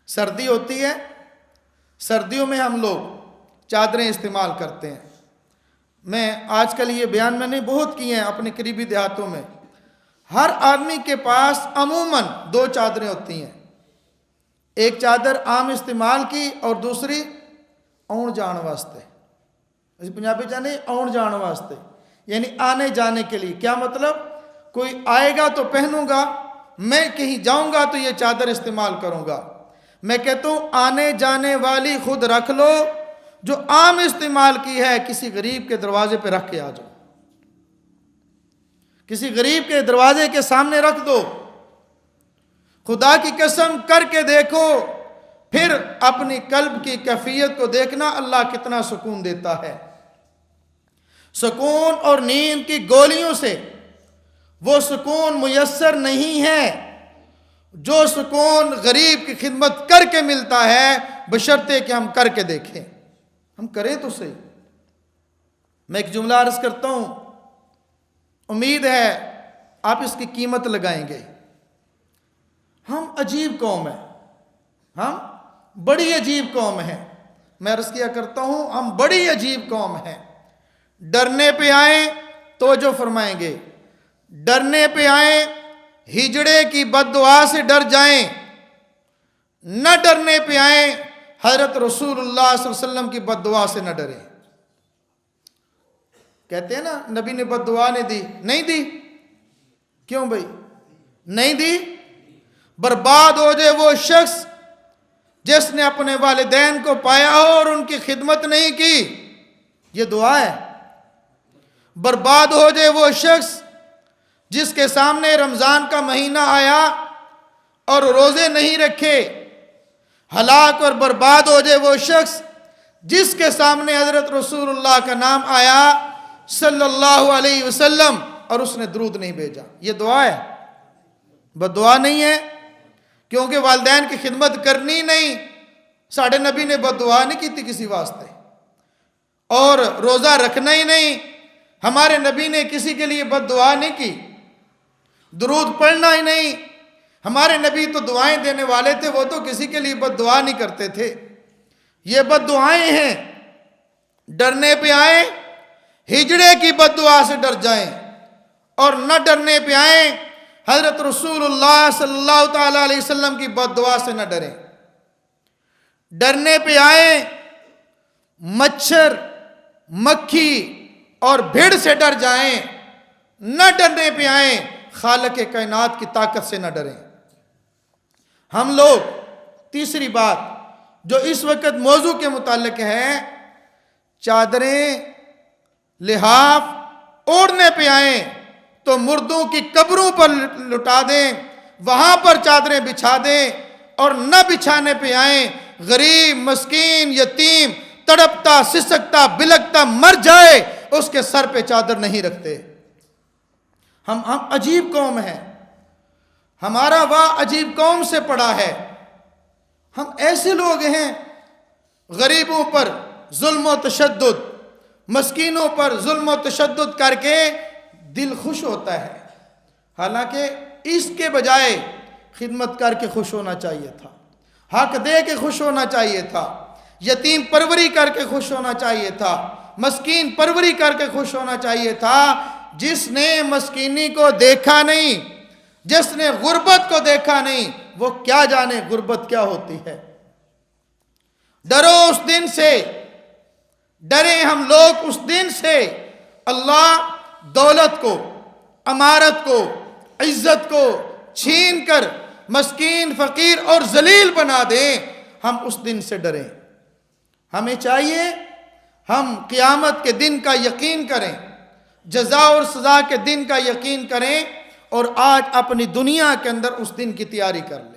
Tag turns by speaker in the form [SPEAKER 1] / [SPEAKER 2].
[SPEAKER 1] سردی ہوتی ہے، سردیوں میں ہم لوگ چادریں استعمال کرتے ہیں۔ میں آج کل یہ بیان میں نے بہت کیے ہیں اپنے قریبی دیہاتوں میں، ہر آدمی کے پاس عموماً 2 چادریں ہوتی ہیں، ایک چادر عام استعمال کی اور دوسری آن جان واسطے، پنجابی جانے آن جان واسطے، یعنی آنے جانے کے لیے۔ کیا مطلب؟ کوئی آئے گا تو پہنوں گا، میں کہیں جاؤں گا تو یہ چادر استعمال کروں گا۔ میں کہتا ہوں آنے جانے والی خود رکھ لو، جو عام استعمال کی ہے کسی غریب کے دروازے پہ رکھ کے آ جاؤ، کسی غریب کے دروازے کے سامنے رکھ دو۔ خدا کی قسم کر کے دیکھو، پھر اپنی قلب کی کیفیت کو دیکھنا اللہ کتنا سکون دیتا ہے۔ سکون اور نیند کی گولیوں سے وہ سکون میسر نہیں ہے جو سکون غریب کی خدمت کر کے ملتا ہے، بشرطے کہ ہم کر کے دیکھیں، ہم کریں تو صحیح۔ میں ایک جملہ عرض کرتا ہوں، امید ہے آپ اس کی قیمت لگائیں گے۔ ہم عجیب قوم ہیں، ہم بڑی عجیب قوم ہیں۔ میں عرض کیا کرتا ہوں ہم بڑی عجیب قوم ہیں۔ ڈرنے پہ آئیں توجہ فرمائیں گے، ڈرنے پہ آئیں ہجڑے کی بد دعا سے ڈر جائیں، نہ ڈرنے پہ آئیں حضرت رسول اللہ صلی اللہ علیہ وسلم کی بد دعا سے نہ ڈریں۔ کہتے ہیں نا نبی نے بد دعا نہیں دی، کیوں بھائی نہیں دی؟ برباد ہو جائے وہ شخص جس نے اپنے والدین کو پایا ہو اور ان کی خدمت نہیں کی، یہ دعا ہے۔ برباد ہو جائے وہ شخص جس کے سامنے رمضان کا مہینہ آیا اور روزے نہیں رکھے۔ ہلاک اور برباد ہو جائے وہ شخص جس کے سامنے حضرت رسول اللہ کا نام آیا صلی اللہ علیہ وسلم اور اس نے درود نہیں بھیجا۔ یہ دعا ہے، بد دعا نہیں ہے، کیونکہ والدین کی خدمت کرنی نہیں۔ ساڑھے نبی نے بد دعا نہیں کی تھی کسی واسطے، اور روزہ رکھنا ہی نہیں، ہمارے نبی نے کسی کے لیے بد دعا نہیں کی، درود پڑھنا ہی نہیں۔ ہمارے نبی تو دعائیں دینے والے تھے، وہ تو کسی کے لیے بد دعا نہیں کرتے تھے۔ یہ بد دعائیں ہیں۔ ڈرنے پہ آئیں ہجڑے کی بد دعا سے ڈر جائیں، اور نہ ڈرنے پہ آئیں حضرت رسول اللہ صلی اللہ تعالیٰ علیہ وسلم کی بد دعا سے نہ ڈریں۔ ڈرنے پہ آئیں مچھر مکھی اور بھیڑ سے ڈر جائیں، نہ ڈرنے پہ آئیں خالق کائنات کی طاقت سے نہ ڈریں۔ ہم لوگ تیسری بات جو اس وقت موضوع کے متعلق ہے، چادریں لحاف اوڑھنے پہ آئیں تو مردوں کی قبروں پر لٹا دیں، وہاں پر چادریں بچھا دیں، اور نہ بچھانے پہ آئیں غریب مسکین یتیم تڑپتا سسکتا بلکتا مر جائے اس کے سر پہ چادر نہیں رکھتے۔ ہم عجیب قوم ہیں، ہمارا واہ عجیب قوم سے پڑا ہے۔ ہم ایسے لوگ ہیں غریبوں پر ظلم و تشدد، مسکینوں پر ظلم و تشدد کر کے دل خوش ہوتا ہے، حالانکہ اس کے بجائے خدمت کر کے خوش ہونا چاہیے تھا، حق دے کے خوش ہونا چاہیے تھا، یتیم پروری کر کے خوش ہونا چاہیے تھا، مسکین پروری کر کے خوش ہونا چاہیے تھا۔ جس نے مسکینی کو دیکھا نہیں، جس نے غربت کو دیکھا نہیں، وہ کیا جانے غربت کیا ہوتی ہے۔ ڈرو اس دن سے، ڈریں ہم لوگ اس دن سے اللہ دولت کو، امارت کو، عزت کو چھین کر مسکین فقیر اور ذلیل بنا دیں۔ ہم اس دن سے ڈریں۔ ہمیں چاہیے ہم قیامت کے دن کا یقین کریں، جزا اور سزا کے دن کا یقین کریں، اور آج اپنی دنیا کے اندر اس دن کی تیاری کر لیں۔